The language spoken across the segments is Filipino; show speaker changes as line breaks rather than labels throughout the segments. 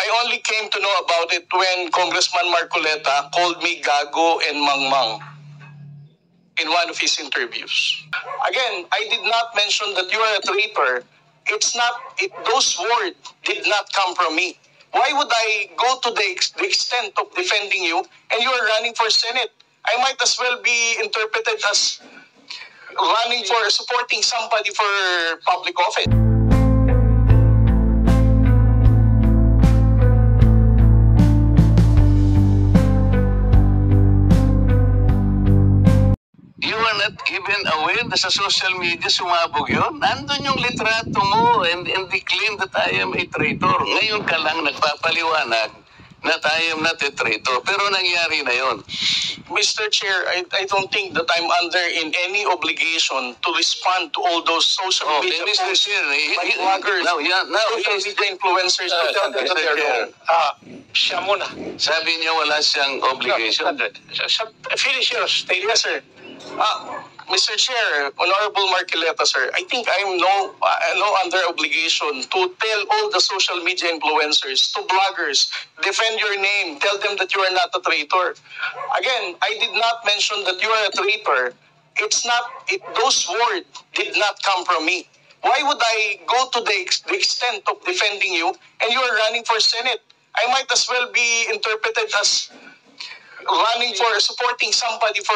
I only came to know about it when Congressman Marcoleta called me gago and mangmang in one of his interviews. Again, I did not mention that you are a traitor. Those words did not come from me. Why would I go to the extent of defending you and you are running for Senate? I might as well be interpreted as supporting somebody for public office.
You are not even aware na sa social media sumabog yun? Nandun yung litrato mo and the claim that I am a traitor. Ngayon ka lang nagpapaliwanag na I am not a traitor. Pero nangyari na yun.
Mr. Chair, I don't think that I'm under in any obligation to respond to all those social media
Mr.
posts
Chair,
by bloggers, social media influencers to tell them that they're wrong.
Siya muna.
Sabi niya wala siyang obligation.
Finish your statement.
Yes, sir. Mr. Chair, Honorable Marcoleta, sir, I think I'm no under obligation to tell all the social media influencers, to bloggers, defend your name, tell them that you are not a traitor. Again, I did not mention that you are a traitor. Those words did not come from me. Why would I go to the extent of defending you and you are running for Senate? I might as well be interpreted as supporting somebody for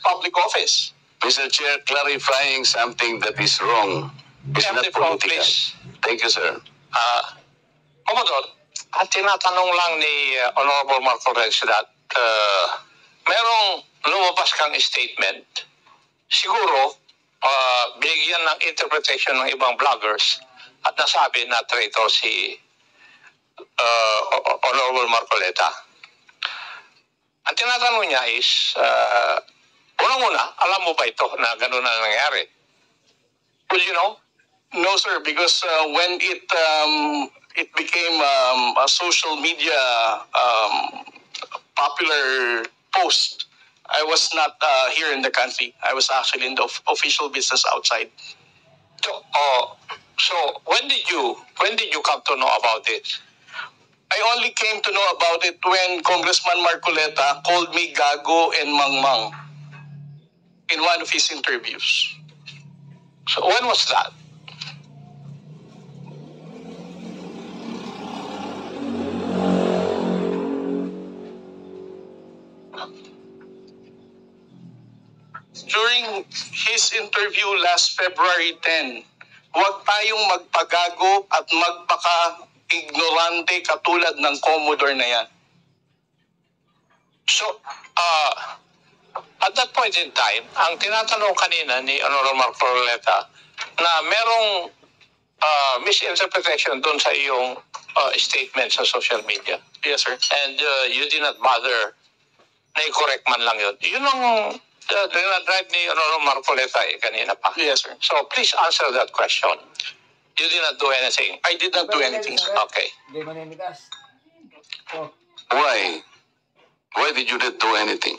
public office.
Mr. Chair, clarifying something that is wrong is not political. Thank you, sir.
Commodore, at tinatanong lang ni Honorable Marcoleta that merong lumabas kang statement. Siguro, binigyan ng interpretation ng ibang bloggers at nasabi na traitor si Honorable Marcoleta. Ang tinatanong niya is, unang-una, alam mo ba ito na gano'n na nangyari? Would you know?
No, sir, because when it became a social media popular post, I was not here in the country. I was actually in the official business outside.
So when did you come to know about it?
I only came to know about it when Congressman Marcoleta called me gago and mangmang in one of his interviews.
So when was that?
During his interview last February 10, huwag tayong magpagago at magpaka-ignorante katulad ng Commodore na yan.
So, at that point in time, ang tinatanong kanina ni Honorable Marcoleta na merong misinterpretation doon sa iyong statement sa social media.
Yes, sir.
And you did not bother na i-correct man lang yun. Yun ang drive ni Honorable Marcoleta kanina pa.
Yes, sir.
So, please answer that question. You did not do anything.
I did not do anything, sir.
Okay.
Why? Why did you not do anything?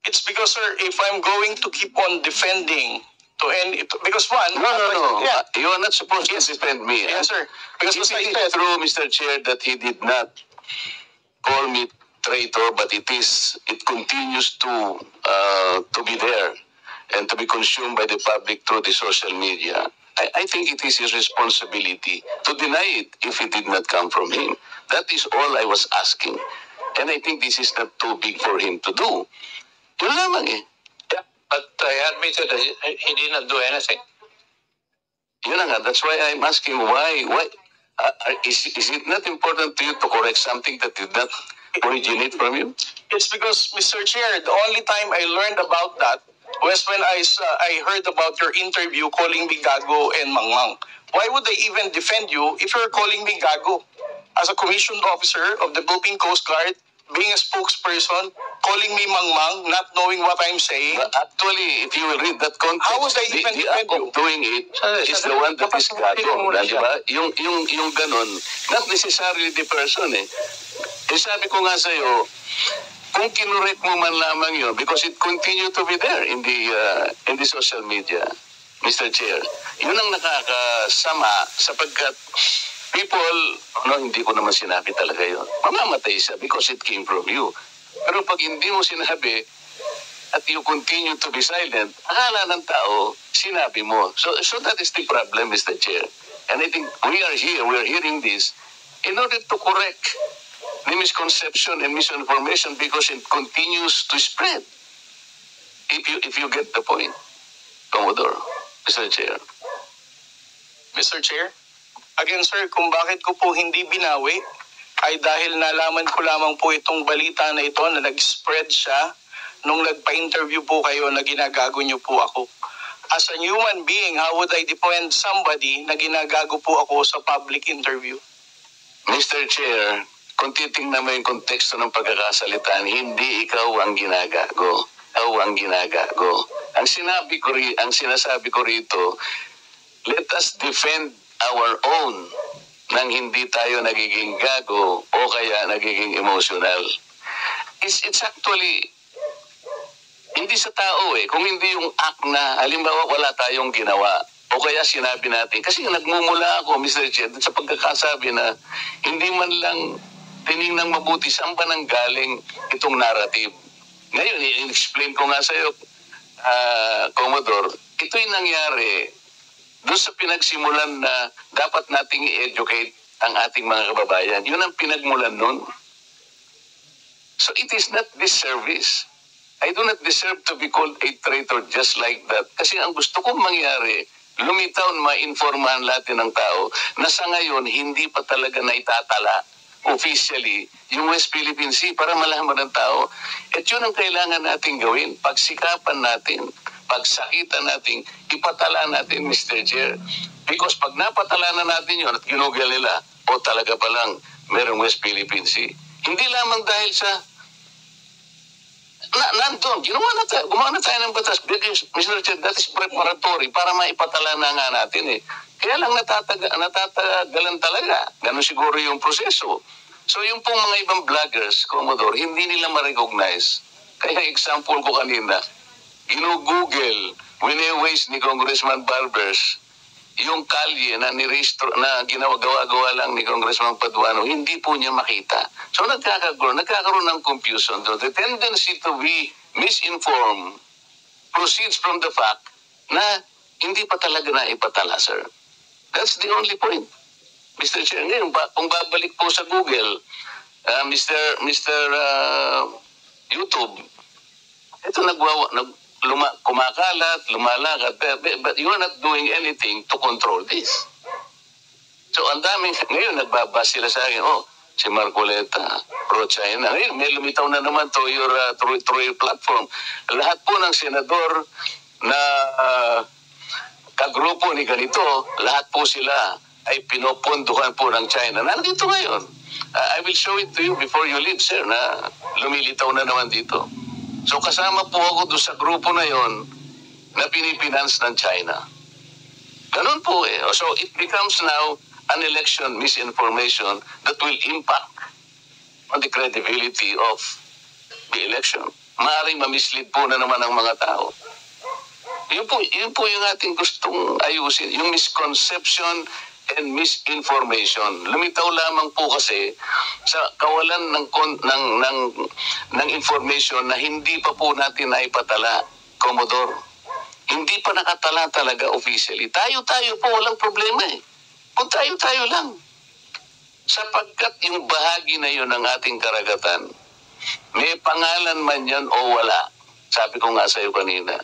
It's because, sir, if I'm going to keep on defending because one...
No.
Yeah.
You are not supposed to defend me.
Yes, sir. Because
It
as I
is
said,
true, Mr. Chair, that he did not call me traitor, but it continues to be there and to be consumed by the public through the social media. I think it is his responsibility to deny it if it did not come from him. That is all I was asking. And I think this is not too big for him to do. Yun lamang eh.
Yeah, but I admitted that he did not do anything.
Yun nga, that's why I'm asking why is it not important to you to correct something that did not originate from you?
it's because, Mr. Chair, the only time I learned about that was when I heard about your interview calling me gago and mangmang. Why would I even defend you if you're calling me gago? As a commissioned officer of the Philippine Coast Guard, being a spokesperson, calling me mangmang, not knowing what I'm saying.
But actually, if you will read that context,
How would I even
the
defend
act
you?
of doing it is the one that is gago. Di ba? Yung ganon, not necessarily the person eh. Sabi ko nga sa'yo, kung kinurek mo man lamang yun, because it continue to be there in the social media, Mr. Chair. Yun ang nakakasama sapagkat people, no, hindi ko naman sinabi talaga yun. Mamamatay siya because it came from you. Pero pag hindi mo sinabi, at you continue to be silent, akala ng tao, sinabi mo. So that is the problem, Mr. Chair. And I think we are hearing this in order to correct the misconception and misinformation because it continues to spread. If you get the point, Commodore, Mr. Chair.
Mr. Chair, again sir, kung bakit ko po hindi binawi ay dahil nalaman ko lamang po itong balita na ito na nag-spread siya nung nagpa-interview po kayo na ginagago niyo po ako. As a human being, how would I defend somebody na ginagago po ako sa public interview?
Mr. Chair, kung titingnan mo yung konteksto ng pagkakasalitaan, hindi ikaw ang ginagago. Ikaw ang ginagago. Ang sinasabi ko rito, let us defend our own nang hindi tayo nagiging gago o kaya nagiging emotional. It's actually hindi sa tao kung hindi yung act na halimbawa wala tayong ginawa o kaya sinabi natin. Kasi nagmumula ako, Mr. Chair, sa pagkakasabi na hindi man lang tiningnang mabuti saan ba nang galing itong narrative. Ngayon, i-explain ko nga sa iyo, Commodore, ito'y nangyari doon sa pinagsimulan na dapat nating i-educate ang ating mga kababayan. Yun ang pinagmulan nun. So it is not disservice. I do not deserve to be called a traitor just like that. Kasi ang gusto kong mangyari, lumitaw ma-informahan natin ng tao na sa ngayon hindi pa talaga na itatala officially yung West Philippine Sea para malaman ng tao. At yun ang kailangan natin gawin. Pagsikapan natin, pagsakitan natin, ipatala natin, Mr. Chair. Because pag napatala na natin yun at ginugel nila, o talaga palang merong West Philippine Sea. Hindi lamang dahil sa nandun, gumawa na tayo ng batas. Because, Mr. Chair, that is preparatory para maipatala na nga natin Kaya lang natatagalan talaga. Ganun siguro yung proseso. So yung pong mga ibang vloggers, Commodore, hindi nila ma-recognize. Kaya example ko kanina, ginugoogle, wini-waste ni Congressman Barbers, yung kalye na gawa lang ni Congressman Paduano, hindi po niya makita. So nagkakaroon ng confusion. The tendency to be misinformed proceeds from the fact na hindi pa talaga na ipatala, sir. That's the only point. Mr. Chair, ngayon, kung babalik po sa Google, Mr. YouTube, ito kumakalat, lumalakad, but you are not doing anything to control this. So ang daming, ngayon nagbabas sila sa akin, si Marcoleta, pro-China. Ngayon, may lumitaw na naman to through your platform. Lahat po ng senador na kagrupo ni ganito, lahat po sila ay pinoponduhan po ng China. Nandito ngayon. I will show it to you before you leave, sir, na lumilitaw na naman dito. So kasama po ako doon sa grupo na yon na pinipinance ng China. Ganun po So it becomes now an election misinformation that will impact on the credibility of the election. Maaaring mamislead po na naman ang mga tao. Yun po yung ating gustong ayusin, yung misconception and misinformation. Lumitaw lamang po kasi sa kawalan ng information na hindi pa po natin naipatala, Commodore. Hindi pa nakatala talaga officially. Tayo po, walang problema Kung tayo lang. Sapagkat yung bahagi na yun ng ating karagatan, may pangalan man yan o wala. Sabi ko nga sa iyo kanina,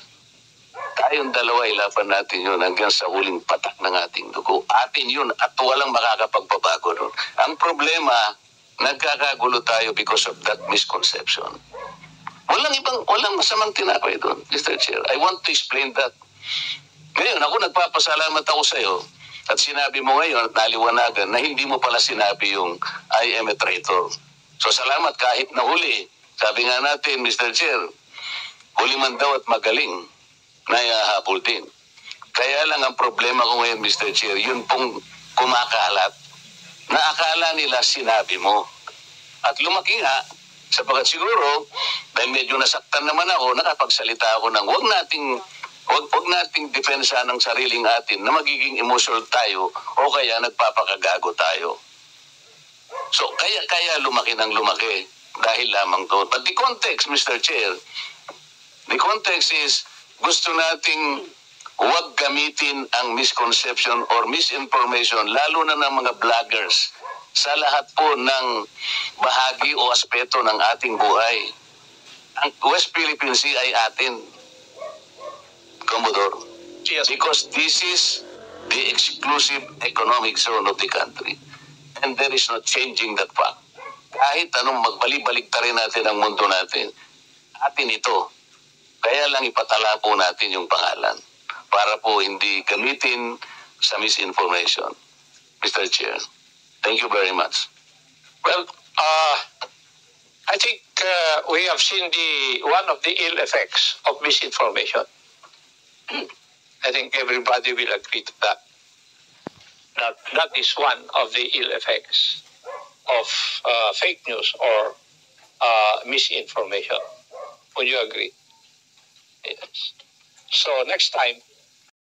tayong dalawa ilaban natin yun hanggang sa huling patak ng ating dugo. Atin yun at walang makakapagpabago nun. Ang problema, nagkakagulo tayo because of that misconception. Walang masamang tinapay doon, Mr. Chair. I want to explain that. Ngayon, ako nagpapasalamat ako sa iyo at sinabi mo ngayon at naliwanagan na hindi mo pala sinabi yung I am a traitor. So salamat kahit nahuli. Sabi nga natin, Mr. Chair, huli man daw at magaling. Nayahabol din. Kaya lang ang problema ko ngayon, Mr. Chair, yun pong kumakalat na akala nila sinabi mo. At lumaki nga, sapagat siguro, dahil medyo nasaktan naman ako, nakapagsalita ako ng huwag nating Huwag nating depensa ng sariling atin na magiging emotional tayo o kaya nagpapakagago tayo. So, kaya lumaki ng lumaki dahil lamang doon. But the context, Mr. Chair, the context is gusto nating huwag gamitin ang misconception or misinformation, lalo na ng mga vloggers, sa lahat po ng bahagi o aspeto ng ating buhay. Ang West Philippine Sea ay atin, Commodore.
Yes.
Because this is the exclusive economic zone of the country. And there is no changing that fact. Kahit anong magbalik-balik rin natin ang mundo natin, atin ito. Kaya lang ipatala po natin yung pangalan para po hindi gamitin sa misinformation. Mr. Chair, thank you very much.
Well, I think we have seen one of the ill effects of misinformation. I think everybody will agree to that. That is one of the ill effects of fake news or misinformation. Would you agree? Yes. So next time,